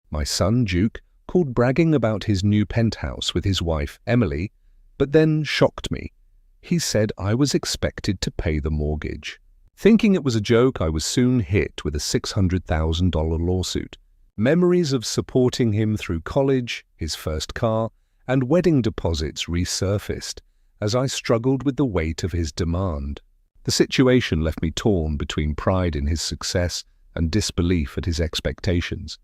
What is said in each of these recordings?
My son, Duke, called bragging about his new penthouse with his wife, Emily, but then shocked me. He said I was expected to pay the mortgage. Thinking it was a joke, I was soon hit with a $600,000 lawsuit. Memories of supporting him through college, his first car, and wedding deposits resurfaced as I struggled with the weight of his demand. The situation left me torn between pride in his success and disbelief at his expectations.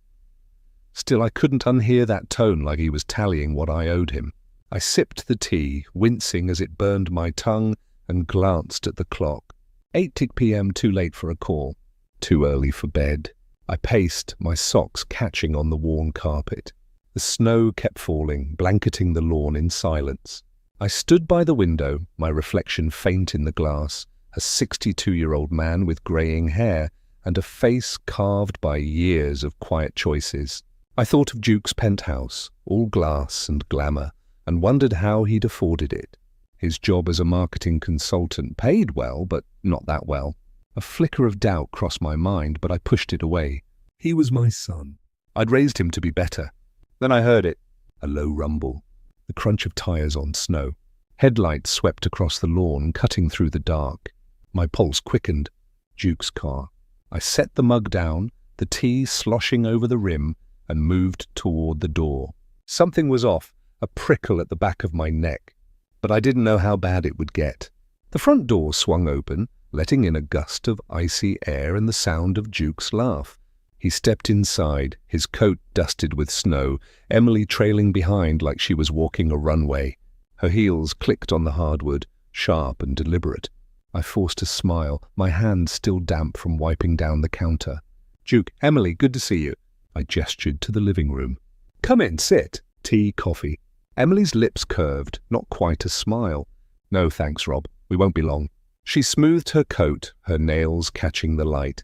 Still, I couldn't unhear that tone like he was tallying what I owed him. I sipped the tea, wincing as it burned my tongue, and glanced at the clock. 8 p.m. too late for a call. Too early for bed. I paced, my socks catching on the worn carpet. The snow kept falling, blanketing the lawn in silence. I stood by the window, my reflection faint in the glass, a 62-year-old man with greying hair and a face carved by years of quiet choices. I thought of Duke's penthouse, all glass and glamour, and wondered how he'd afforded it. His job as a marketing consultant paid well, but not that well. A flicker of doubt crossed my mind, but I pushed it away. He was my son. I'd raised him to be better. Then I heard it, a low rumble, the crunch of tires on snow. Headlights swept across the lawn, cutting through the dark. My pulse quickened. Duke's car. I set the mug down, the tea sloshing over the rim, and moved toward the door. Something was off, a prickle at the back of my neck, but I didn't know how bad it would get. The front door swung open, letting in a gust of icy air and the sound of Duke's laugh. He stepped inside, his coat dusted with snow, Emily trailing behind like she was walking a runway. Her heels clicked on the hardwood, sharp and deliberate. I forced a smile, my hand still damp from wiping down the counter. "Duke, Emily, good to see you." I gestured to the living room. "Come in, sit." Tea, coffee. Emily's lips curved, not quite a smile. "No, thanks, Rob. We won't be long." She smoothed her coat, her nails catching the light.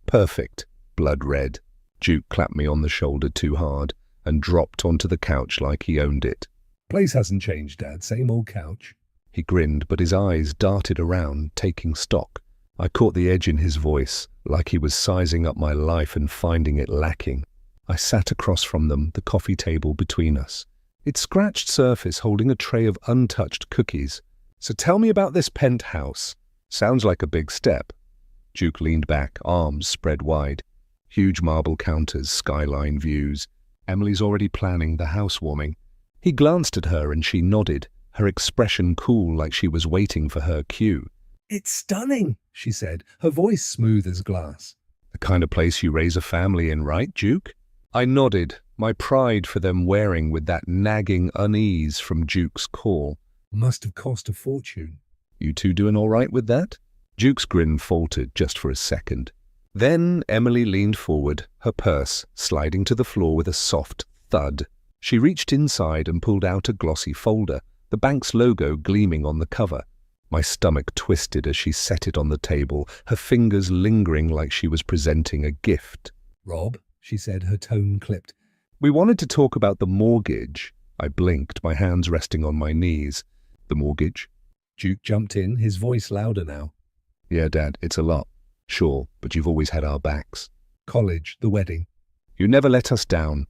"Perfect." Blood red. Duke clapped me on the shoulder too hard and dropped onto the couch like he owned it. "Place hasn't changed, Dad. Same old couch." He grinned, but his eyes darted around, taking stock. I caught the edge in his voice, like he was sizing up my life and finding it lacking. I sat across from them, the coffee table between us. Its scratched surface holding a tray of untouched cookies. "So tell me about this penthouse. Sounds like a big step." Duke leaned back, arms spread wide. Huge marble counters, skyline views. Emily's already planning the housewarming. He glanced at her and she nodded, her expression cool like she was waiting for her cue. "It's stunning," she said, her voice smooth as glass. "The kind of place you raise a family in, right, Duke?" I nodded, my pride for them wearing with that nagging unease from Duke's call. "Must have cost a fortune." "You two doing all right with that?" Duke's grin faltered just for a second. Then Emily leaned forward, her purse sliding to the floor with a soft thud. She reached inside and pulled out a glossy folder, the bank's logo gleaming on the cover. My stomach twisted as she set it on the table, her fingers lingering like she was presenting a gift. "Rob," she said, her tone clipped. "We wanted to talk about the mortgage." I blinked, my hands resting on my knees. "The mortgage?" Duke jumped in, his voice louder now. "Yeah, Dad, it's a lot. Sure, but you've always had our backs. College, the wedding. You never let us down."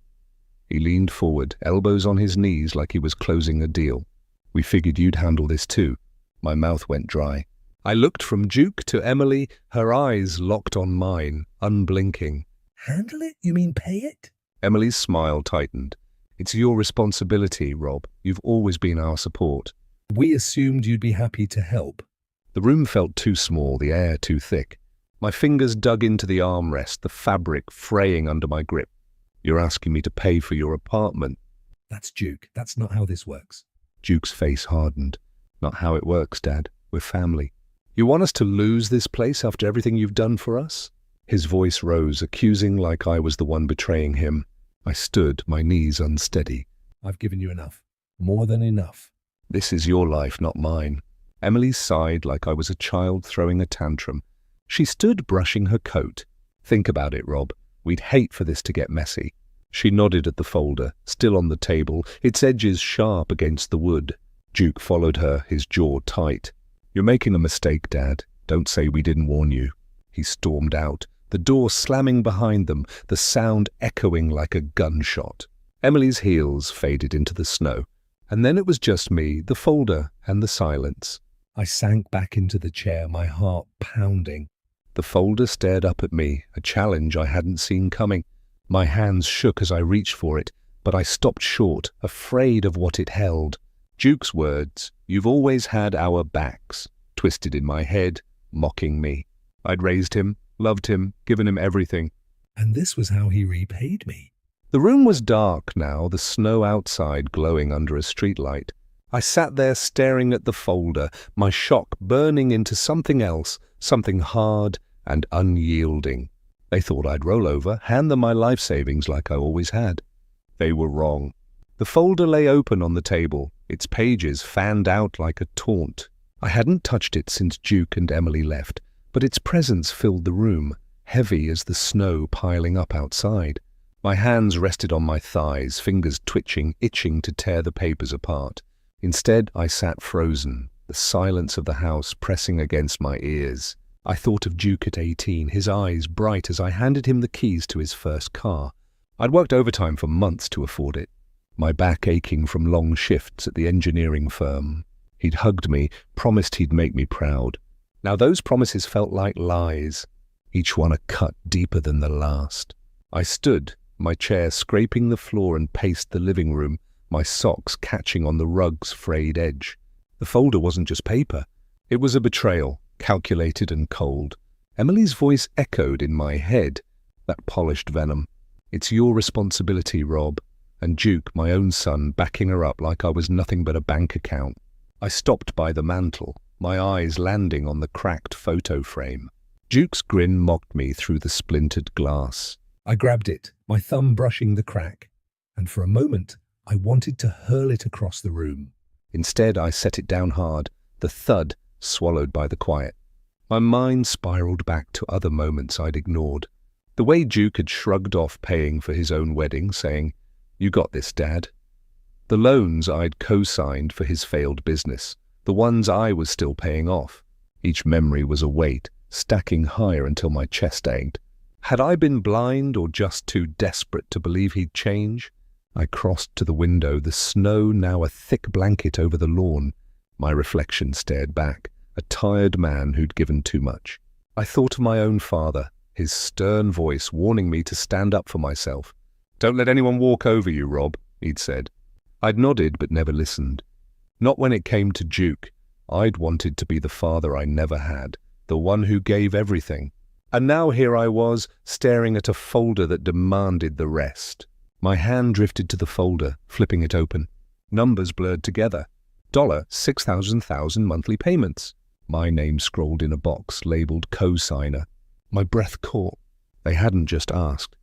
He leaned forward, elbows on his knees like he was closing a deal. "We figured you'd handle this too." My mouth went dry. I looked from Duke to Emily, her eyes locked on mine, unblinking. "Handle it? You mean pay it?" Emily's smile tightened. "It's your responsibility, Rob. You've always been our support." "We assumed you'd be happy to help." The room felt too small, the air too thick. My fingers dug into the armrest, the fabric fraying under my grip. "You're asking me to pay for your apartment." "That's Duke. That's not how this works." Duke's face hardened. "Not how it works, Dad. We're family. You want us to lose this place after everything you've done for us?" His voice rose, accusing like I was the one betraying him. I stood, my knees unsteady. "I've given you enough. More than enough." "This is your life, not mine." Emily sighed like I was a child throwing a tantrum. She stood brushing her coat. "Think about it, Rob. We'd hate for this to get messy." She nodded at the folder, still on the table, its edges sharp against the wood. Duke followed her, his jaw tight. "You're making a mistake, Dad. Don't say we didn't warn you." He stormed out, the door slamming behind them, the sound echoing like a gunshot. Emily's heels faded into the snow, and then it was just me, the folder, and the silence. I sank back into the chair, my heart pounding. The folder stared up at me, a challenge I hadn't seen coming. My hands shook as I reached for it, but I stopped short, afraid of what it held. Duke's words, "You've always had our backs," twisted in my head, mocking me. I'd raised him, loved him, given him everything. And this was how he repaid me. The room was dark now, the snow outside glowing under a streetlight. I sat there staring at the folder, my shock burning into something else, something hard and unyielding. They thought I'd roll over, hand them my life savings like I always had. They were wrong. The folder lay open on the table, its pages fanned out like a taunt. I hadn't touched it since Duke and Emily left, but its presence filled the room, heavy as the snow piling up outside. My hands rested on my thighs, fingers twitching, itching to tear the papers apart. Instead, I sat frozen, the silence of the house pressing against my ears. I thought of Duke at 18, his eyes bright as I handed him the keys to his first car. I'd worked overtime for months to afford it, my back aching from long shifts at the engineering firm. He'd hugged me, promised he'd make me proud. Now those promises felt like lies, each one a cut deeper than the last. I stood, my chair scraping the floor, and paced the living room, my socks catching on the rug's frayed edge. The folder wasn't just paper. It was a betrayal, calculated and cold. Emily's voice echoed in my head, that polished venom. "It's your responsibility, Rob." And Duke, my own son, backing her up like I was nothing but a bank account. I stopped by the mantel, my eyes landing on the cracked photo frame. Duke's grin mocked me through the splintered glass. I grabbed it, my thumb brushing the crack, and for a moment I wanted to hurl it across the room. Instead, I set it down hard, the thud swallowed by the quiet. My mind spiraled back to other moments I'd ignored. The way Duke had shrugged off paying for his own wedding, saying, "You got this, Dad." The loans I'd co-signed for his failed business, the ones I was still paying off. Each memory was a weight, stacking higher until my chest ached. Had I been blind or just too desperate to believe he'd change? I crossed to the window, the snow now a thick blanket over the lawn. My reflection stared back, a tired man who'd given too much. I thought of my own father, his stern voice warning me to stand up for myself. "Don't let anyone walk over you, Rob," he'd said. I'd nodded but never listened. Not when it came to Duke. I'd wanted to be the father I never had, the one who gave everything. And now here I was, staring at a folder that demanded the rest. My hand drifted to the folder, flipping it open. Numbers blurred together. $6,000 monthly payments. My name scrolled in a box labeled co-signer. My breath caught. They hadn't just asked.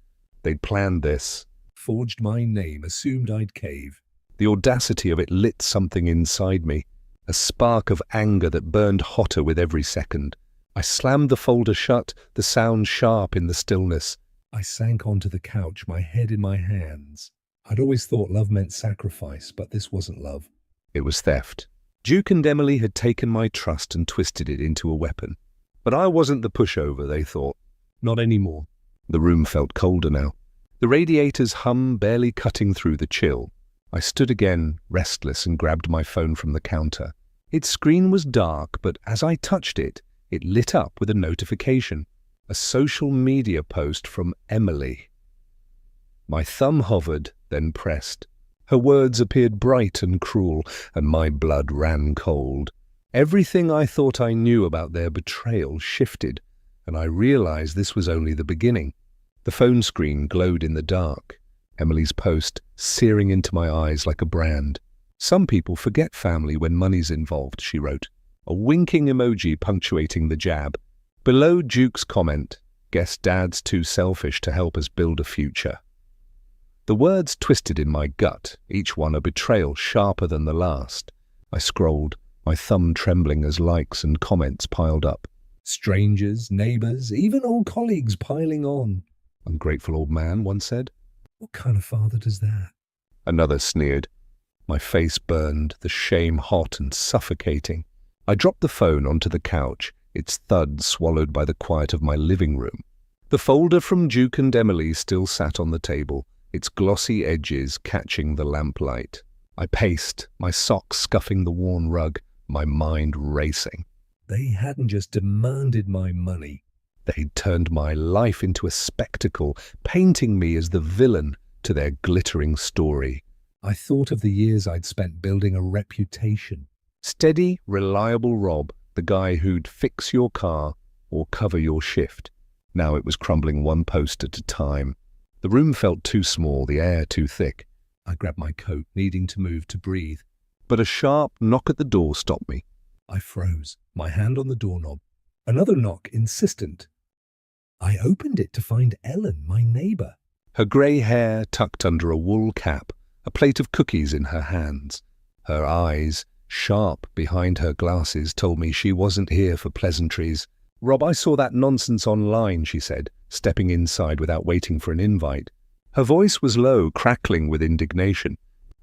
They'd planned this. Forged my name, assumed I'd cave. The audacity of it lit something inside me, a spark of anger that burned hotter with every second. I slammed the folder shut, the sound sharp in the stillness. I sank onto the couch, my head in my hands. I'd always thought love meant sacrifice, but this wasn't love. It was theft. Duke and Emily had taken my trust and twisted it into a weapon. But I wasn't the pushover, they thought. Not anymore. The room felt colder now, the radiator's hum barely cutting through the chill. I stood again, restless, and grabbed my phone from the counter. Its screen was dark, but as I touched it, it lit up with a notification. A social media post from Emily. My thumb hovered, then pressed. Her words appeared bright and cruel, and my blood ran cold. Everything I thought I knew about their betrayal shifted, and I realized this was only the beginning. The phone screen glowed in the dark, Emily's post searing into my eyes like a brand. "Some people forget family when money's involved," she wrote, a winking emoji punctuating the jab. Below Duke's comment, "Guess Dad's too selfish to help us build a future." The words twisted in my gut, each one a betrayal sharper than the last. I scrolled, my thumb trembling as likes and comments piled up. Strangers, neighbors, even old colleagues piling on. "Ungrateful old man," one said. "What kind of father does that?" Another sneered. My face burned, the shame hot and suffocating. I dropped the phone onto the couch, its thud swallowed by the quiet of my living room. The folder from Duke and Emily still sat on the table, its glossy edges catching the lamplight. I paced, my socks scuffing the worn rug, my mind racing. They hadn't just demanded my money. They'd turned my life into a spectacle, painting me as the villain to their glittering story. I thought of the years I'd spent building a reputation. Steady, reliable Rob, the guy who'd fix your car or cover your shift. Now it was crumbling one post at a time. The room felt too small, the air too thick. I grabbed my coat, needing to move to breathe. But a sharp knock at the door stopped me. I froze, my hand on the doorknob. Another knock, insistent. I opened it to find Ellen, my neighbor. Her grey hair tucked under a wool cap, a plate of cookies in her hands. Her eyes, sharp behind her glasses, told me she wasn't here for pleasantries. "Rob, I saw that nonsense online," she said, stepping inside without waiting for an invite. Her voice was low, crackling with indignation.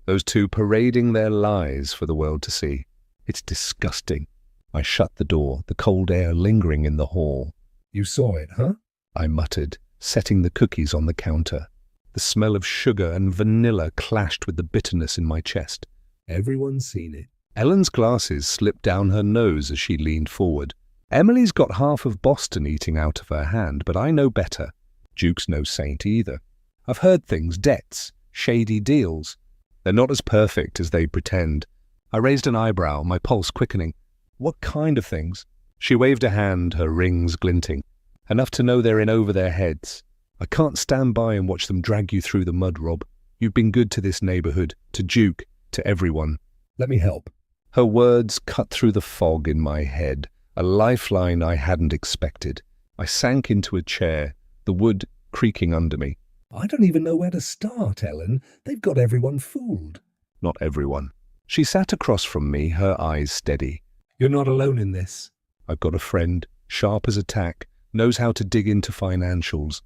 Those two parading their lies for the world to see. It's disgusting. I shut the door, the cold air lingering in the hall. "You saw it, huh?" I muttered, setting the cookies on the counter. The smell of sugar and vanilla clashed with the bitterness in my chest. "Everyone's seen it." Ellen's glasses slipped down her nose as she leaned forward. "Emily's got half of Boston eating out of her hand, but I know better. Duke's no saint either. I've heard things, debts, shady deals. They're not as perfect as they pretend." I raised an eyebrow, my pulse quickening. "What kind of things?" She waved a hand, her rings glinting. "Enough to know they're in over their heads. I can't stand by and watch them drag you through the mud, Rob. You've been good to this neighborhood, to Duke, to everyone. Let me help." Her words cut through the fog in my head, a lifeline I hadn't expected. I sank into a chair, the wood creaking under me. "I don't even know where to start, Ellen. They've got everyone fooled." "Not everyone." She sat across from me, her eyes steady. "You're not alone in this. I've got a friend, sharp as a tack, knows how to dig into financials.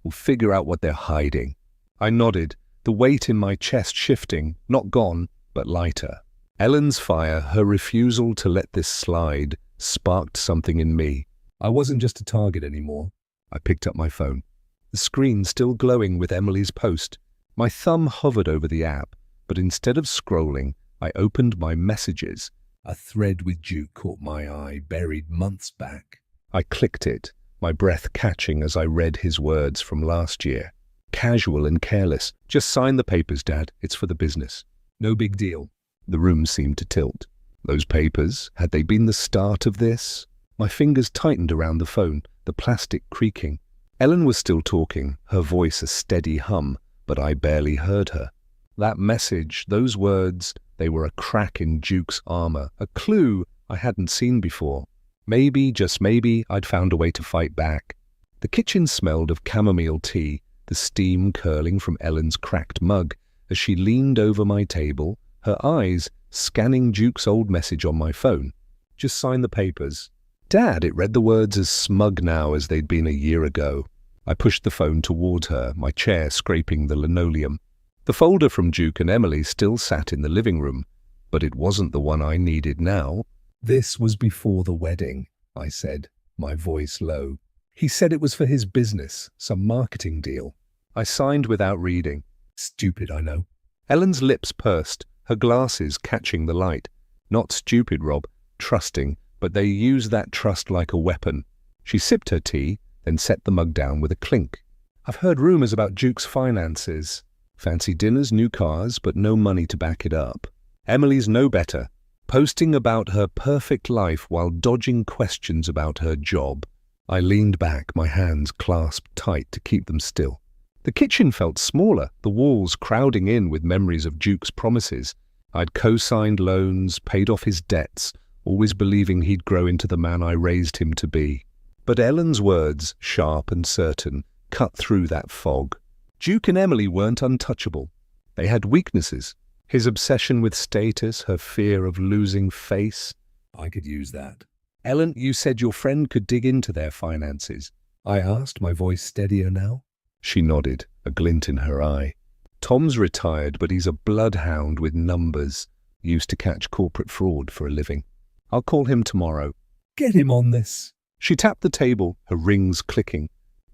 We'll figure out what they're hiding." I nodded, the weight in my chest shifting, not gone, but lighter. Ellen's fire, her refusal to let this slide, sparked something in me. I wasn't just a target anymore. I picked up my phone. The screen still glowing with Emily's post. My thumb hovered over the app, but instead of scrolling, I opened my messages. A thread with Duke caught my eye, buried months back. I clicked it, my breath catching as I read his words from last year. Casual and careless. "Just sign the papers, Dad. It's for the business." "No big deal." The room seemed to tilt. Those papers, had they been the start of this? My fingers tightened around the phone, the plastic creaking. Ellen was still talking, her voice a steady hum, but I barely heard her. That message, those words, they were a crack in Duke's armor, a clue I hadn't seen before. Maybe, just maybe, I'd found a way to fight back. The kitchen smelled of chamomile tea, the steam curling from Ellen's cracked mug as she leaned over my table, her eyes scanning Duke's old message on my phone. "Just sign the papers." "Dad," it read the words as smug now as they'd been a year ago. I pushed the phone toward her, my chair scraping the linoleum. The folder from Duke and Emily still sat in the living room, but it wasn't the one I needed now. "This was before the wedding," I said, my voice low. "He said it was for his business, some marketing deal." I signed without reading. Stupid, I know. Ellen's lips pursed, her glasses catching the light. Not stupid, Rob, trusting, but they used that trust like a weapon. She sipped her tea, then set the mug down with a clink. "I've heard rumors about Duke's finances. Fancy dinners, new cars, but no money to back it up. Emily's no better, posting about her perfect life while dodging questions about her job." I leaned back, my hands clasped tight to keep them still. The kitchen felt smaller, the walls crowding in with memories of Duke's promises. I'd co-signed loans, paid off his debts, always believing he'd grow into the man I raised him to be. But Ellen's words, sharp and certain, cut through that fog. Duke and Emily weren't untouchable. They had weaknesses. His obsession with status, her fear of losing face. I could use that. "Ellen, you said your friend could dig into their finances." I asked, my voice steadier now. She nodded, a glint in her eye. "Tom's retired, but he's a bloodhound with numbers. Used to catch corporate fraud for a living. I'll call him tomorrow." "Get him on this." She tapped the table, her rings clicking.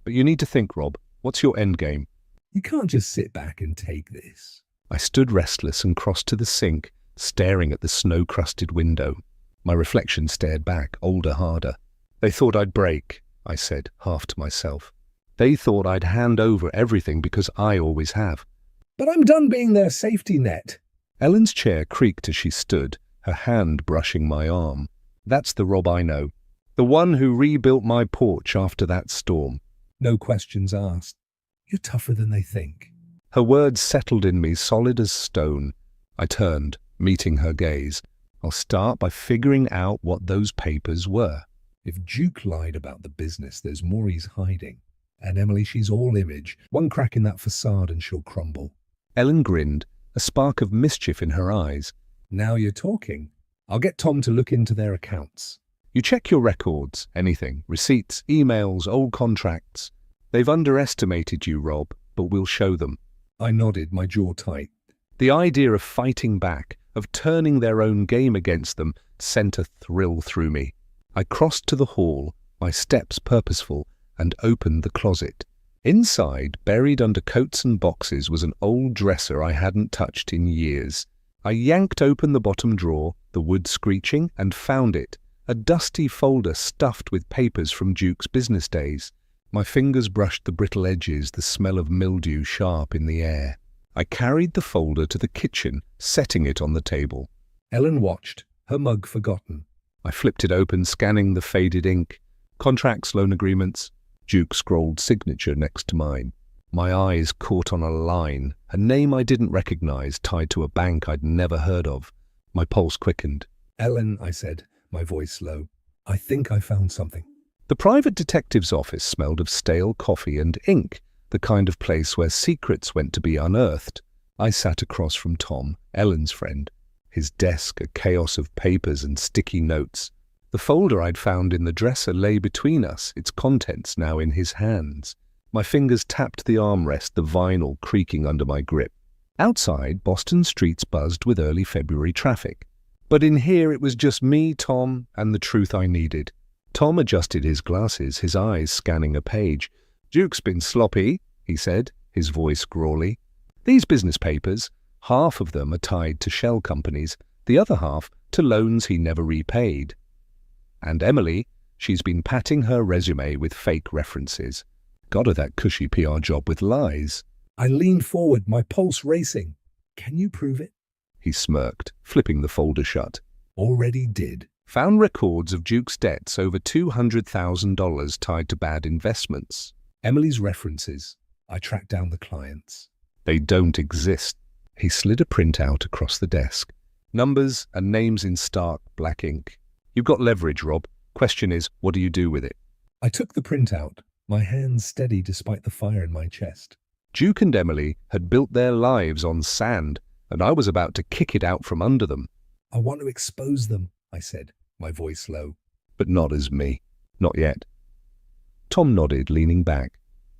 But you need to think, Rob. What's your end game? You can't just sit back and take this. I stood restless and crossed to the sink, staring at the snow-crusted window. My reflection stared back, older, harder. They thought I'd break, I said, half to myself. They thought I'd hand over everything because I always have. But I'm done being their safety net. Ellen's chair creaked as she stood, her hand brushing my arm. That's the Rob I know. The one who rebuilt my porch after that storm. No questions asked. You're tougher than they think. Her words settled in me, solid as stone. I turned, meeting her gaze. I'll start by figuring out what those papers were. If Duke lied about the business, there's more he's hiding. And Emily, she's all image. One crack in that facade and she'll crumble. Ellen grinned, a spark of mischief in her eyes. Now you're talking. I'll get Tom to look into their accounts. You check your records, anything, receipts, emails, old contracts. They've underestimated you, Rob, but we'll show them. I nodded, my jaw tight. The idea of fighting back, of turning their own game against them, sent a thrill through me. I crossed to the hall, my steps purposeful, and opened the closet. Inside, buried under coats and boxes, was an old dresser I hadn't touched in years. I yanked open the bottom drawer, the wood screeching, and found it, a dusty folder stuffed with papers from Duke's business days. My fingers brushed the brittle edges, the smell of mildew sharp in the air. I carried the folder to the kitchen, setting it on the table. Ellen watched, her mug forgotten. I flipped it open, scanning the faded ink. Contracts, loan agreements. Duke scrolled signature next to mine. My eyes caught on a line, a name I didn't recognize, tied to a bank I'd never heard of. My pulse quickened. Ellen, I said, my voice low, I think I found something. The private detective's office smelled of stale coffee and ink, the kind of place where secrets went to be unearthed. I sat across from Tom, Ellen's friend. His desk a chaos of papers and sticky notes. The folder I'd found in the dresser lay between us, its contents now in his hands. My fingers tapped the armrest, the vinyl creaking under my grip. Outside, Boston streets buzzed with early February traffic. But in here it was just me, Tom, and the truth I needed. Tom adjusted his glasses, his eyes scanning a page. "Duke's been sloppy," he said, his voice grawly. "These business papers, half of them are tied to shell companies, the other half to loans he never repaid. And Emily, she's been patting her resume with fake references. Got her that cushy PR job with lies." I leaned forward, my pulse racing. "Can you prove it?" He smirked, flipping the folder shut. "Already did." Found records of Duke's debts over $200,000 tied to bad investments. Emily's references. I tracked down the clients. They don't exist. He slid a printout across the desk. Numbers and names in stark black ink. "You've got leverage, Rob. Question is, what do you do with it?" I took the printout, my hands steady despite the fire in my chest. Duke and Emily had built their lives on sand, and I was about to kick it out from under them. "I want to expose them," I said, my voice low. But not as me. Not yet. Tom nodded, leaning back.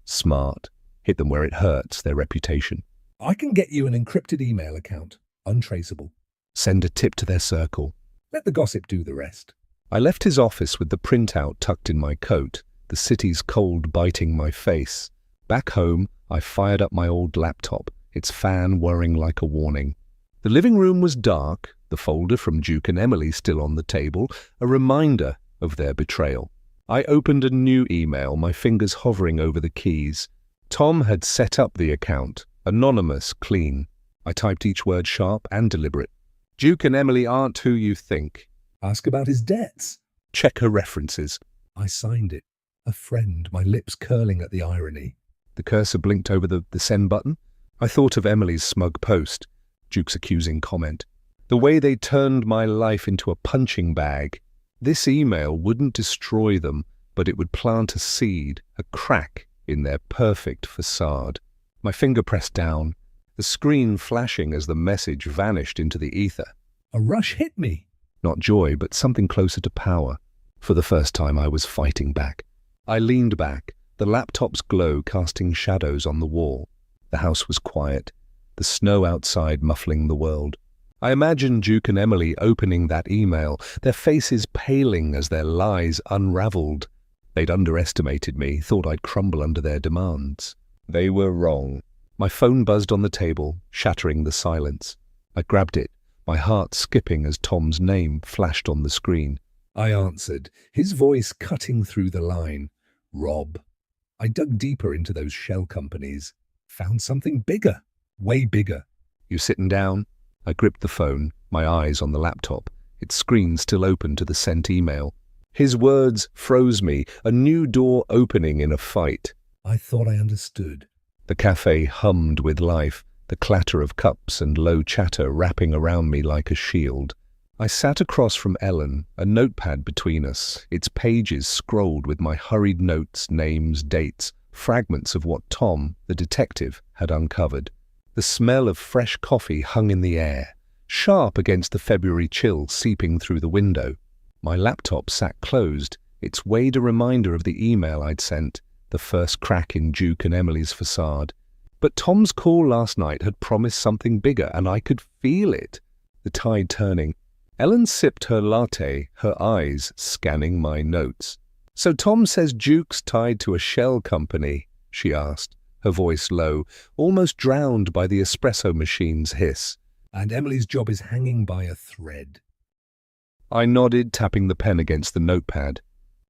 Smart. Hit them where it hurts, their reputation. "I can get you an encrypted email account, untraceable. Send a tip to their circle. Let the gossip do the rest." I left his office with the printout tucked in my coat, the city's cold biting my face. Back home, I fired up my old laptop, its fan whirring like a warning. The living room was dark, the folder from Duke and Emily still on the table, a reminder of their betrayal. I opened a new email, my fingers hovering over the keys. Tom had set up the account, anonymous, clean. I typed each word sharp and deliberate. "Duke and Emily aren't who you think. Ask about his debts." Check her references." I signed it. A friend, my lips curling at the irony. The cursor blinked over the send button. I thought of Emily's smug post, Duke's accusing comment. The way they turned my life into a punching bag. This email wouldn't destroy them, but it would plant a seed, a crack in their perfect facade. My finger pressed down, the screen flashing as the message vanished into the ether. A rush hit me. Not joy, but something closer to power. For the first time, I was fighting back. I leaned back, the laptop's glow casting shadows on the wall. The house was quiet, the snow outside muffling the world. I imagined Duke and Emily opening that email, their faces paling as their lies unraveled. They'd underestimated me, thought I'd crumble under their demands. They were wrong. My phone buzzed on the table, shattering the silence. I grabbed it, my heart skipping as Tom's name flashed on the screen. I answered, his voice cutting through the line. Rob. I dug deeper into those shell companies. Found something bigger. Way bigger. You sitting down? I gripped the phone, my eyes on the laptop, its screen still open to the sent email. His words froze me, a new door opening in a fight. I thought I understood. The cafe hummed with life, the clatter of cups and low chatter wrapping around me like a shield. I sat across from Ellen, a notepad between us, its pages scrolled with my hurried notes, names, dates, fragments of what Tom, the detective, had uncovered. The smell of fresh coffee hung in the air, sharp against the February chill seeping through the window. My laptop sat closed, its weight a reminder of the email I'd sent, the first crack in Duke and Emily's facade. But Tom's call last night had promised something bigger, and I could feel it, the tide turning. Ellen sipped her latte, her eyes scanning my notes. "So Tom says Duke's tied to a shell company?" she asked, her voice low, almost drowned by the espresso machine's hiss. "And Emily's job is hanging by a thread." I nodded, tapping the pen against the notepad.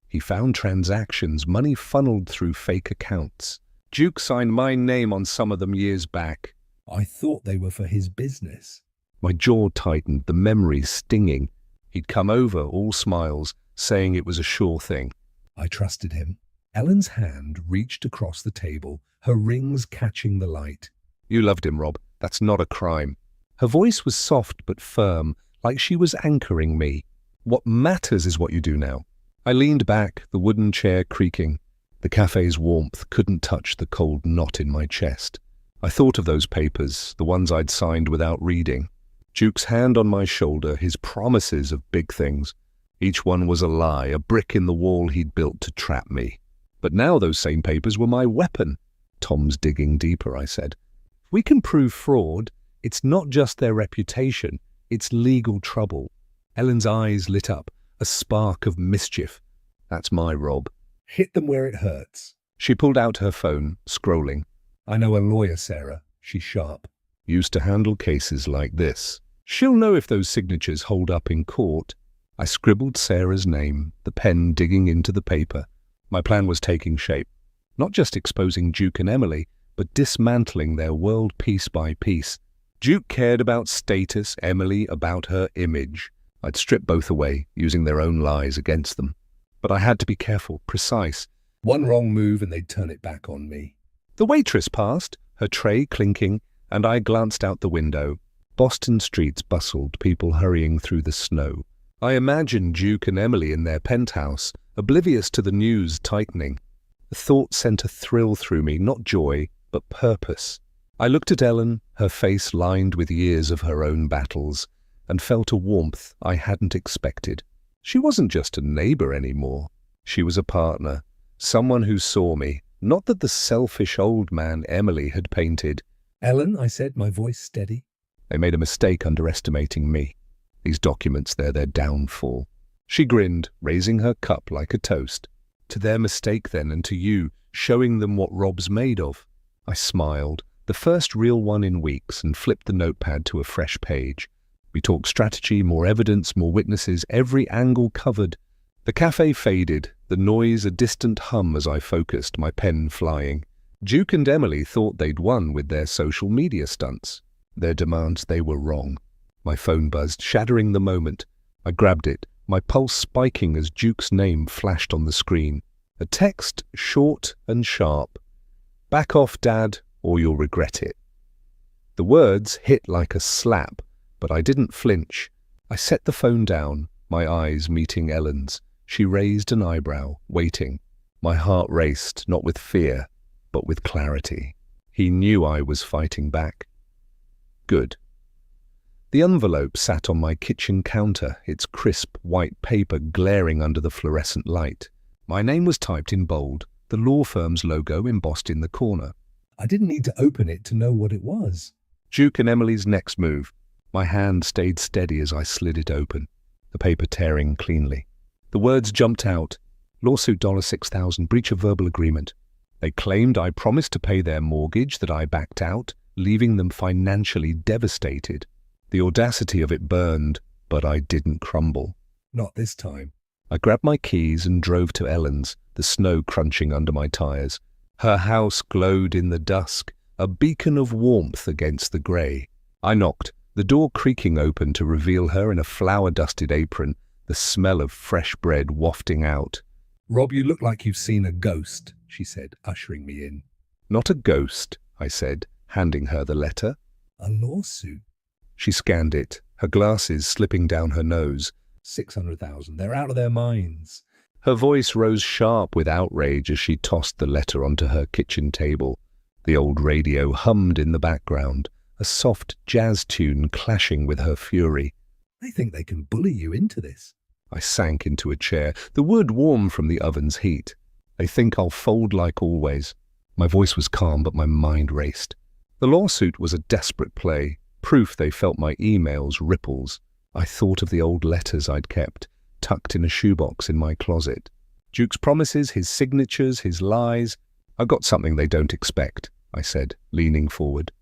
He found transactions, money funneled through fake accounts. Duke signed my name on some of them years back. "I thought they were for his business." My jaw tightened, the memory stinging. He'd come over, all smiles, saying it was a sure thing. I trusted him. Ellen's hand reached across the table, her rings catching the light. "You loved him, Rob. That's not a crime." Her voice was soft but firm, like she was anchoring me. "What matters is what you do now." I leaned back, the wooden chair creaking. The cafe's warmth couldn't touch the cold knot in my chest. I thought of those papers, the ones I'd signed without reading. Duke's hand on my shoulder, his promises of big things. Each one was a lie, a brick in the wall he'd built to trap me. But now those same papers were my weapon. "Tom's digging deeper," I said. "If we can prove fraud, it's not just their reputation, it's legal trouble." Ellen's eyes lit up, a spark of mischief. "That's my Rob." "Hit them where it hurts." She pulled out her phone, scrolling. "I know a lawyer, Sarah. She's sharp." "Used to handle cases like this. She'll know if those signatures hold up in court." I scribbled Sarah's name, the pen digging into the paper. My plan was taking shape. Not just exposing Duke and Emily, but dismantling their world piece by piece. Duke cared about status, Emily about her image. I'd strip both away, using their own lies against them. But I had to be careful, precise. One wrong move and they'd turn it back on me. The waitress passed, her tray clinking, and I glanced out the window. Boston streets bustled, people hurrying through the snow. I imagined Duke and Emily in their penthouse, oblivious to the news tightening. The thought sent a thrill through me, not joy, but purpose. I looked at Ellen, her face lined with years of her own battles, and felt a warmth I hadn't expected. She wasn't just a neighbor anymore. She was a partner, someone who saw me, not that the selfish old man Emily had painted. "Ellen," I said, my voice steady. They made a mistake underestimating me. These documents, they're their downfall. She grinned, raising her cup like a toast. "To their mistake then, and to you, showing them what Rob's made of." I smiled, the first real one in weeks, and flipped the notepad to a fresh page. We talked strategy, more evidence, more witnesses, every angle covered. The cafe faded, the noise a distant hum as I focused, my pen flying. Duke and Emily thought they'd won with their social media stunts. Their demands, they were wrong. My phone buzzed, shattering the moment. I grabbed it, my pulse spiking as Duke's name flashed on the screen. A text, short and sharp. "Back off, Dad, or you'll regret it." The words hit like a slap, but I didn't flinch. I set the phone down, my eyes meeting Ellen's. She raised an eyebrow, waiting. My heart raced, not with fear, but with clarity. He knew I was fighting back. Good. The envelope sat on my kitchen counter, its crisp white paper glaring under the fluorescent light. My name was typed in bold, the law firm's logo embossed in the corner. I didn't need to open it to know what it was. Duke and Emily's next move. My hand stayed steady as I slid it open, the paper tearing cleanly. The words jumped out. Lawsuit $6,000, breach of verbal agreement. They claimed I promised to pay their mortgage, that I backed out, leaving them financially devastated. The audacity of it burned, but I didn't crumble. Not this time. I grabbed my keys and drove to Ellen's, the snow crunching under my tires. Her house glowed in the dusk, a beacon of warmth against the grey. I knocked, the door creaking open to reveal her in a flour-dusted apron, the smell of fresh bread wafting out. Rob, you look like you've seen a ghost, she said, ushering me in. Not a ghost, I said, handing her the letter. A lawsuit? She scanned it, her glasses slipping down her nose. 600,000. They're out of their minds. Her voice rose sharp with outrage as she tossed the letter onto her kitchen table. The old radio hummed in the background, a soft jazz tune clashing with her fury. They think they can bully you into this. I sank into a chair, the wood warm from the oven's heat. They think I'll fold like always. My voice was calm, but my mind raced. The lawsuit was a desperate play, proof they felt my emails ripples. I thought of the old letters I'd kept, tucked in a shoebox in my closet. Duke's promises, his signatures, his lies. I've got something they don't expect, I said, leaning forward.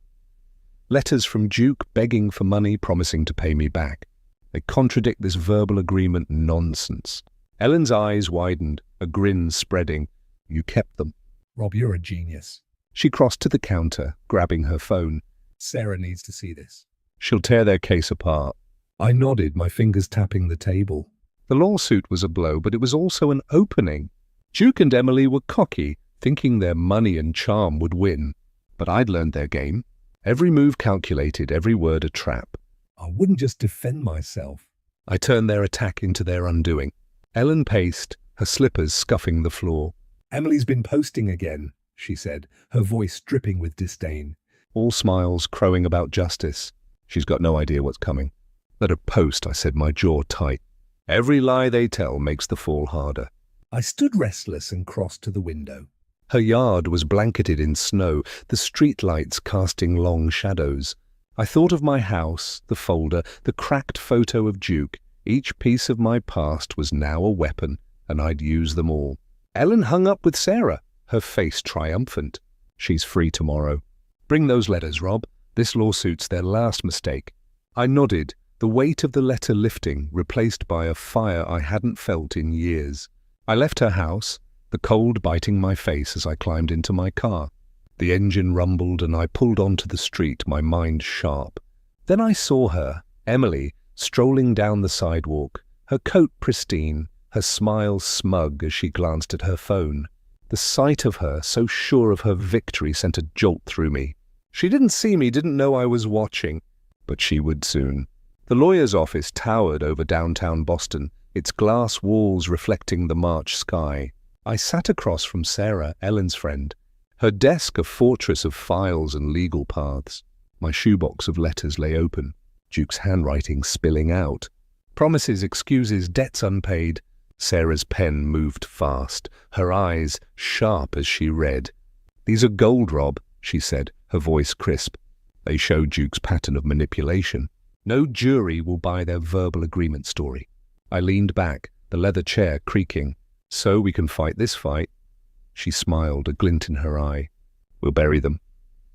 Letters from Duke begging for money, promising to pay me back. They contradict this verbal agreement nonsense. Ellen's eyes widened, a grin spreading. You kept them. Rob, you're a genius. She crossed to the counter, grabbing her phone. Sarah needs to see this. She'll tear their case apart. I nodded, my fingers tapping the table. The lawsuit was a blow, but it was also an opening. Duke and Emily were cocky, thinking their money and charm would win. But I'd learned their game. Every move calculated, every word a trap. I wouldn't just defend myself. I turned their attack into their undoing. Ellen paced, her slippers scuffing the floor. Emily's been posting again, she said, her voice dripping with disdain. All smiles, crowing about justice. She's got no idea what's coming. Let her post, I said, my jaw tight. Every lie they tell makes the fall harder. I stood restless and crossed to the window. Her yard was blanketed in snow, the streetlights casting long shadows. I thought of my house, the folder, the cracked photo of Duke. Each piece of my past was now a weapon, and I'd use them all. Ellen hung up with Sarah, her face triumphant. She's free tomorrow. Bring those letters, Rob. This lawsuit's their last mistake. I nodded, the weight of the letter lifting, replaced by a fire I hadn't felt in years. I left her house, the cold biting my face as I climbed into my car. The engine rumbled and I pulled onto the street, my mind sharp. Then I saw her, Emily, strolling down the sidewalk, her coat pristine, her smile smug as she glanced at her phone. The sight of her, so sure of her victory, sent a jolt through me. She didn't see me, didn't know I was watching, but she would soon. The lawyer's office towered over downtown Boston, its glass walls reflecting the March sky. I sat across from Sarah, Ellen's friend, her desk a fortress of files and legal paths. My shoebox of letters lay open, Duke's handwriting spilling out. Promises, excuses, debts unpaid. Sarah's pen moved fast, her eyes sharp as she read. These are gold, Rob, she said, her voice crisp. They show Duke's pattern of manipulation. No jury will buy their verbal agreement story. I leaned back, the leather chair creaking. So we can fight this fight. She smiled, a glint in her eye. We'll bury them.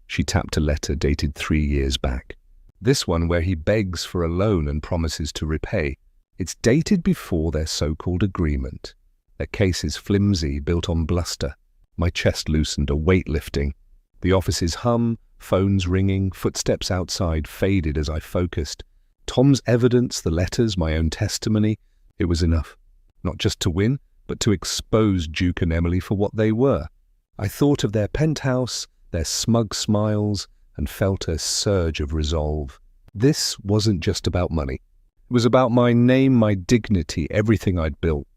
She tapped a letter dated 3 years back. This one where he begs for a loan and promises to repay. It's dated before their so-called agreement. Their case is flimsy, built on bluster. My chest loosened, a weight lifting. The office's hum, phones ringing, footsteps outside faded as I focused. Tom's evidence, the letters, my own testimony, it was enough. Not just to win, but to expose Duke and Emily for what they were. I thought of their penthouse, their smug smiles, and felt a surge of resolve. This wasn't just about money. It was about my name, my dignity, everything I'd built.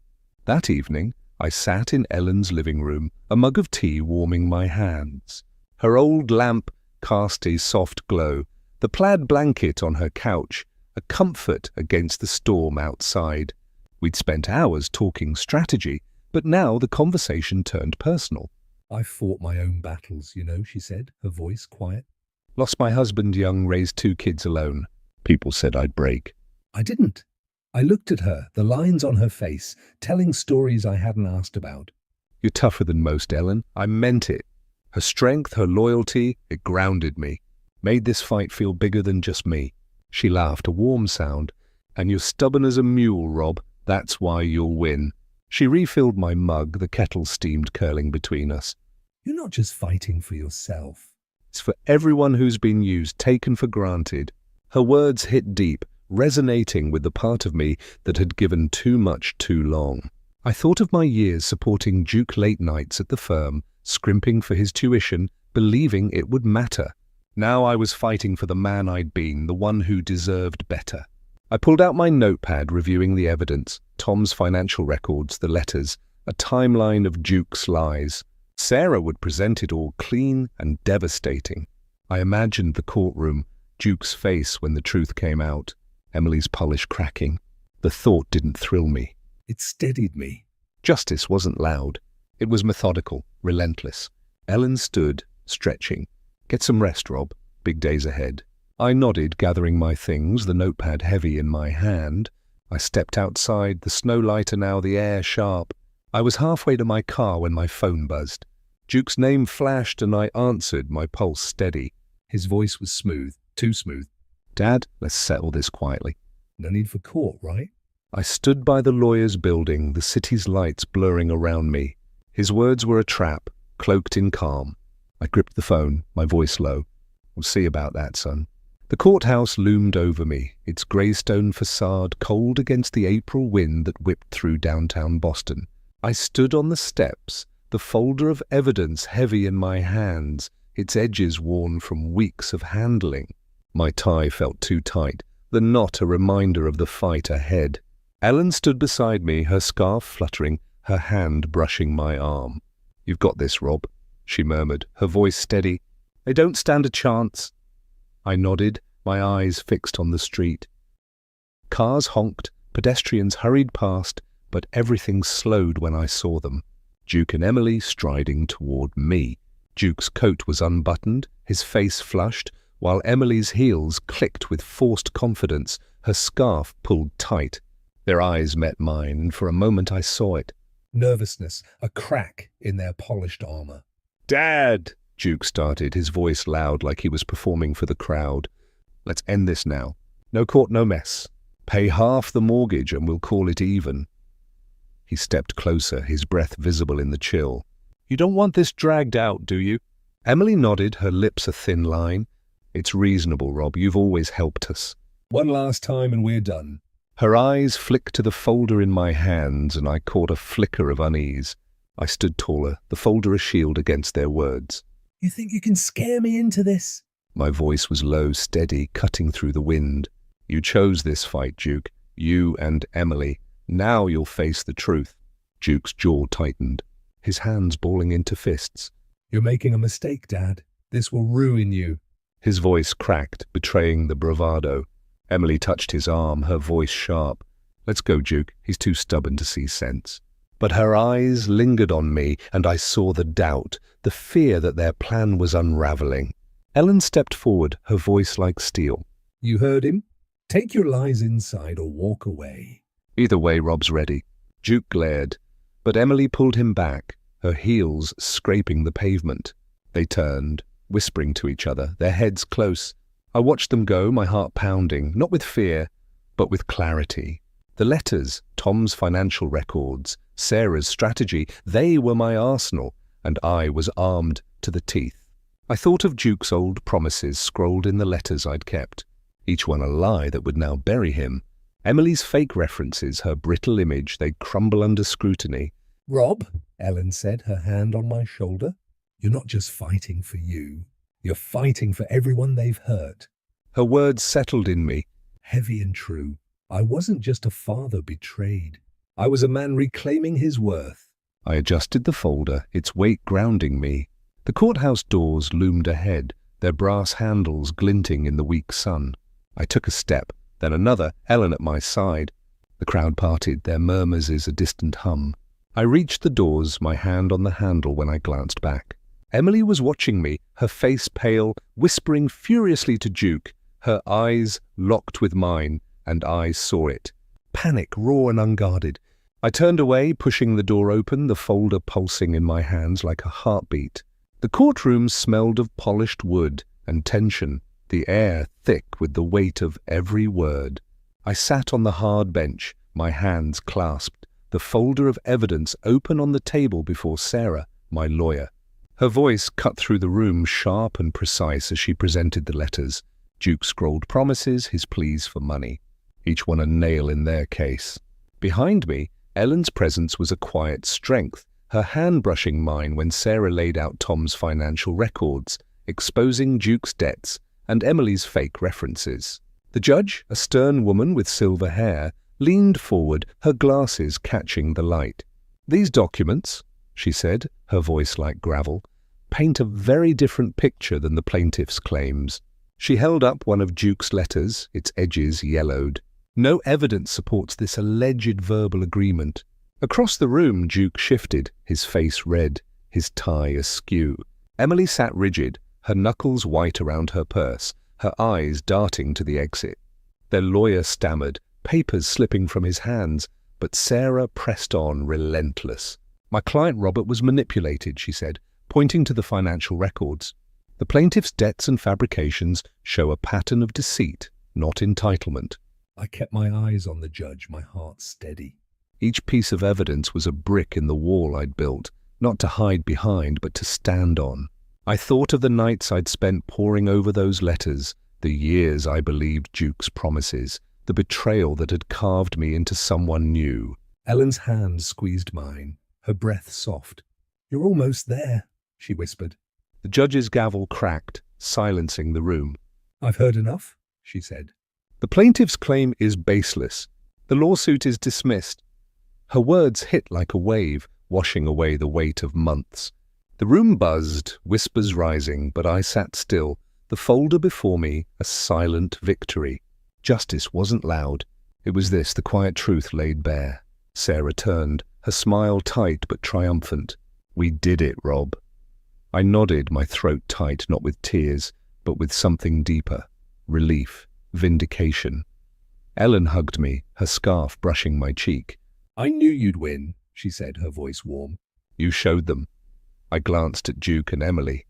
That evening, I sat in Ellen's living room, a mug of tea warming my hands. Her old lamp cast a soft glow, the plaid blanket on her couch, a comfort against the storm outside. We'd spent hours talking strategy, but now the conversation turned personal. I fought my own battles, you know, she said, her voice quiet. Lost my husband young, raised 2 kids alone. People said I'd break. I didn't. I looked at her, the lines on her face, telling stories I hadn't asked about. You're tougher than most, Ellen. I meant it. Her strength, her loyalty, it grounded me. Made this fight feel bigger than just me. She laughed, a warm sound. And you're stubborn as a mule, Rob. That's why you'll win. She refilled my mug, the kettle steamed curling between us. You're not just fighting for yourself. It's for everyone who's been used, taken for granted. Her words hit deep, resonating with the part of me that had given too much too long. I thought of my years supporting Duke late nights at the firm, scrimping for his tuition, believing it would matter. Now I was fighting for the man I'd been, the one who deserved better. I pulled out my notepad, reviewing the evidence, Tom's financial records, the letters, a timeline of Duke's lies. Sarah would present it all clean and devastating. I imagined the courtroom, Duke's face when the truth came out, Emily's polish cracking. The thought didn't thrill me. It steadied me. Justice wasn't loud. It was methodical, relentless. Ellen stood, stretching. Get some rest, Rob. Big days ahead. I nodded, gathering my things, the notepad heavy in my hand. I stepped outside, the snow lighter now, the air sharp. I was halfway to my car when my phone buzzed. Duke's name flashed and I answered, my pulse steady. His voice was smooth, too smooth. Dad, let's settle this quietly. No need for court, right? I stood by the lawyer's building, the city's lights blurring around me. His words were a trap, cloaked in calm. I gripped the phone, my voice low. We'll see about that, son. The courthouse loomed over me, its grey-stone facade cold against the April wind that whipped through downtown Boston. I stood on the steps, the folder of evidence heavy in my hands, its edges worn from weeks of handling. My tie felt too tight, the knot a reminder of the fight ahead. Ellen stood beside me, her scarf fluttering, her hand brushing my arm. You've got this, Rob, she murmured, her voice steady. They don't stand a chance. I nodded, my eyes fixed on the street. Cars honked, pedestrians hurried past, but everything slowed when I saw them. Duke and Emily striding toward me. Duke's coat was unbuttoned, his face flushed, while Emily's heels clicked with forced confidence, her scarf pulled tight. Their eyes met mine, and for a moment I saw it. Nervousness, a crack in their polished armor. Dad! Duke started, his voice loud like he was performing for the crowd. Let's end this now. No court, no mess. Pay half the mortgage and we'll call it even. He stepped closer, his breath visible in the chill. You don't want this dragged out, do you? Emily nodded, her lips a thin line. It's reasonable, Rob. You've always helped us. One last time and we're done. Her eyes flicked to the folder in my hands, and I caught a flicker of unease. I stood taller, the folder a shield against their words. You think you can scare me into this? My voice was low, steady, cutting through the wind. You chose this fight, Duke. You and Emily. Now you'll face the truth. Duke's jaw tightened, his hands balling into fists. You're making a mistake, Dad. This will ruin you. His voice cracked, betraying the bravado. Emily touched his arm, her voice sharp. Let's go, Duke. He's too stubborn to see sense. But her eyes lingered on me, and I saw the doubt, the fear that their plan was unraveling. Ellen stepped forward, her voice like steel. You heard him? Take your lies inside or walk away. Either way, Rob's ready. Duke glared, but Emily pulled him back, her heels scraping the pavement. They turned, whispering to each other, their heads close. I watched them go, my heart pounding, not with fear, but with clarity. The letters, Tom's financial records, Sarah's strategy, they were my arsenal, and I was armed to the teeth. I thought of Duke's old promises scrolled in the letters I'd kept, each one a lie that would now bury him. Emily's fake references, her brittle image, they'd crumble under scrutiny. Rob, Ellen said, her hand on my shoulder, you're not just fighting for you. You're fighting for everyone they've hurt. Her words settled in me. Heavy and true. I wasn't just a father betrayed. I was a man reclaiming his worth. I adjusted the folder, its weight grounding me. The courthouse doors loomed ahead, their brass handles glinting in the weak sun. I took a step, then another, Ellen at my side. The crowd parted, their murmurs a distant hum. I reached the doors, my hand on the handle when I glanced back. Emily was watching me, her face pale, whispering furiously to Duke, her eyes locked with mine, and I saw it. panic, raw and unguarded. I turned away, pushing the door open, the folder pulsing in my hands like a heartbeat. The courtroom smelled of polished wood and tension, the air thick with the weight of every word. I sat on the hard bench, my hands clasped, the folder of evidence open on the table before Sarah, my lawyer. Her voice cut through the room, sharp and precise as she presented the letters. Duke scrawled promises, his pleas for money, each one a nail in their case. Behind me, Ellen's presence was a quiet strength, her hand brushing mine when Sarah laid out Tom's financial records, exposing Duke's debts and Emily's fake references. The judge, a stern woman with silver hair, leaned forward, her glasses catching the light. "These documents," she said, her voice like gravel, "paint a very different picture than the plaintiff's claims." She held up one of Duke's letters, its edges yellowed. "No evidence supports this alleged verbal agreement." Across the room, Duke shifted, his face red, his tie askew. Emily sat rigid, her knuckles white around her purse, her eyes darting to the exit. Their lawyer stammered, papers slipping from his hands, but Sarah pressed on, relentless. "My client Robert was manipulated," she said, pointing to the financial records. "The plaintiff's debts and fabrications show a pattern of deceit, not entitlement." I kept my eyes on the judge, my heart steady. Each piece of evidence was a brick in the wall I'd built, not to hide behind, but to stand on. I thought of the nights I'd spent poring over those letters, the years I believed Duke's promises, the betrayal that had carved me into someone new. Ellen's hand squeezed mine, her breath soft. "You're almost there," she whispered. The judge's gavel cracked, silencing the room. "I've heard enough," she said. "The plaintiff's claim is baseless. The lawsuit is dismissed." Her words hit like a wave, washing away the weight of months. The room buzzed, whispers rising, but I sat still, the folder before me, a silent victory. Justice wasn't loud. It was this, the quiet truth laid bare. Sarah turned, her smile tight but triumphant. "We did it, Rob." I nodded, my throat tight, not with tears, but with something deeper. Relief. Vindication. Ellen hugged me, her scarf brushing my cheek. "I knew you'd win," she said, her voice warm. "You showed them." I glanced at Duke and Emily.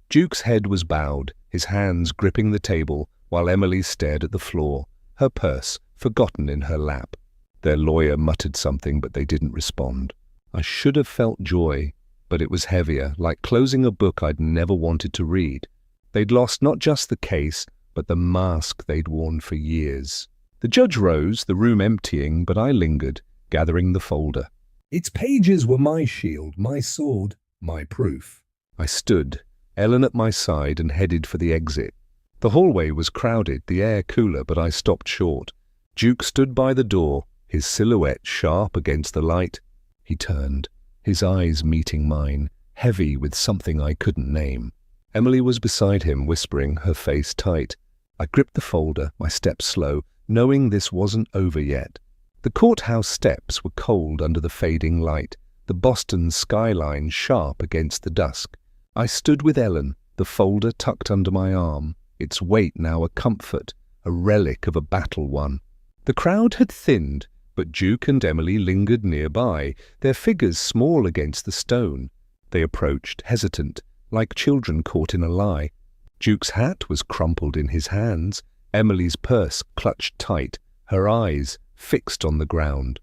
Duke's head was bowed, his hands gripping the table, while Emily stared at the floor, her purse forgotten in her lap. Their lawyer muttered something, but they didn't respond. I should have felt joy, but it was heavier, like closing a book I'd never wanted to read. They'd lost not just the case, but the mask they'd worn for years. The judge rose, the room emptying, but I lingered, gathering the folder. "Its pages were my shield, my sword, my proof." I stood, Ellen at my side, and headed for the exit. The hallway was crowded, the air cooler, but I stopped short. Duke stood by the door, his silhouette sharp against the light. He turned, his eyes meeting mine, heavy with something I couldn't name. Emily was beside him, whispering, her face tight. I gripped the folder, my steps slow, knowing this wasn't over yet. The courthouse steps were cold under the fading light, the Boston skyline sharp against the dusk. I stood with Ellen, the folder tucked under my arm, its weight now a comfort, a relic of a battle won. The crowd had thinned, but Duke and Emily lingered nearby, their figures small against the stone. They approached, hesitant, like children caught in a lie. Duke's hat was crumpled in his hands, Emily's purse clutched tight, her eyes fixed on the ground.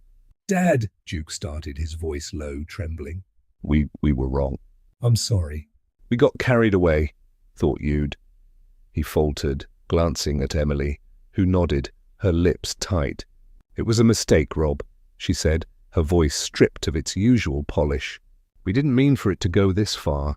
"Dad," Duke started, his voice low, trembling. We were wrong. "I'm sorry." "We got carried away, thought you'd." He faltered, glancing at Emily, who nodded, her lips tight. "It was a mistake, Rob," she said, her voice stripped of its usual polish. "We didn't mean for it to go this far."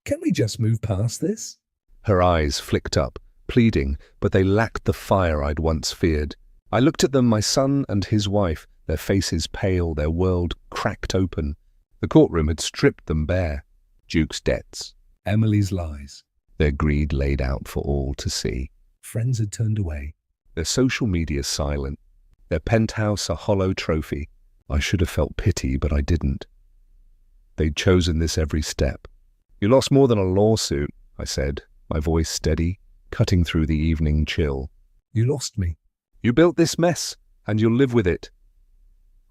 "Can we just move past this?" Her eyes flicked up, pleading, but they lacked the fire I'd once feared. I looked at them, my son and his wife, their faces pale, their world cracked open. The courtroom had stripped them bare. Duke's debts, Emily's lies. their greed laid out for all to see. Friends had turned away. Their social media silent, their penthouse a hollow trophy. I should have felt pity, but I didn't. They'd chosen this every step. "You lost more than a lawsuit," I said, my voice steady, cutting through the evening chill. "You lost me." "You built this mess, and you'll live with it.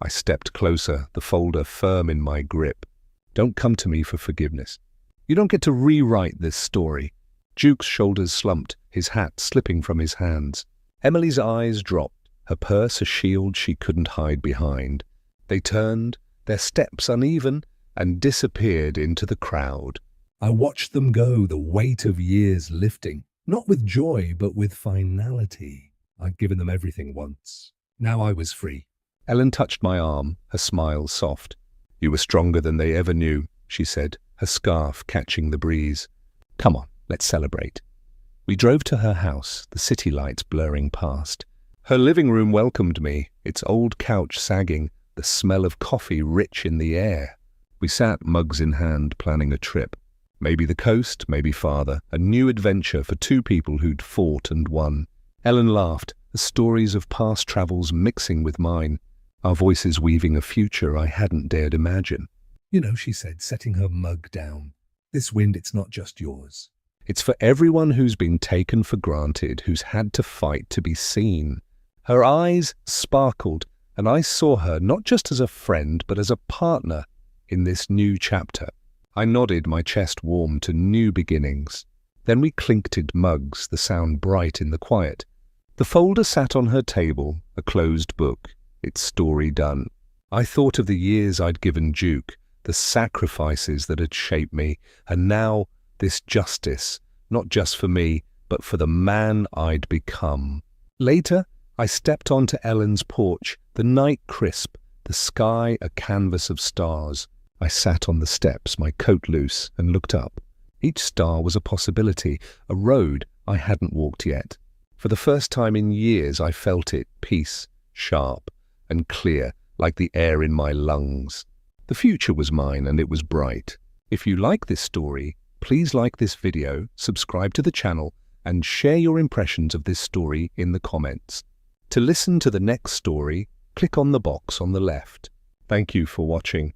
I stepped closer, the folder firm in my grip. Don't come to me for forgiveness. You don't get to rewrite this story. Duke's shoulders slumped, his hat slipping from his hands. Emily's eyes dropped, her purse a shield she couldn't hide behind. They turned, their steps uneven, and disappeared into the crowd. I watched them go, the weight of years lifting, not with joy, but with finality. I'd given them everything once. Now I was free. Ellen touched my arm, her smile soft. You were stronger than they ever knew, she said, her scarf catching the breeze. Come on, let's celebrate. We drove to her house, the city lights blurring past. Her living room welcomed me, its old couch sagging, the smell of coffee rich in the air. We sat, mugs in hand, planning a trip. Maybe the coast, maybe farther, a new adventure for two people who'd fought and won. Ellen laughed, the stories of past travels mixing with mine, our voices weaving a future I hadn't dared imagine. You know, she said, setting her mug down. This wind, it's not just yours. It's for everyone who's been taken for granted, who's had to fight to be seen. Her eyes sparkled, and I saw her not just as a friend, but as a partner in this new chapter. I nodded, my chest warm to new beginnings. Then we clinked mugs, the sound bright in the quiet. The folder sat on her table, a closed book, its story done. I thought of the years I'd given Duke, the sacrifices that had shaped me, and now this justice, not just for me, but for the man I'd become. Later, I stepped onto Ellen's porch, the night crisp, the sky a canvas of stars. I sat on the steps, my coat loose, and looked up. Each star was a possibility, a road I hadn't walked yet. For the first time in years, I felt it, peace, sharp and clear, like the air in my lungs. The future was mine, and it was bright. If you like this story, please like this video, subscribe to the channel, and share your impressions of this story in the comments. To listen to the next story, click on the box on the left. Thank you for watching.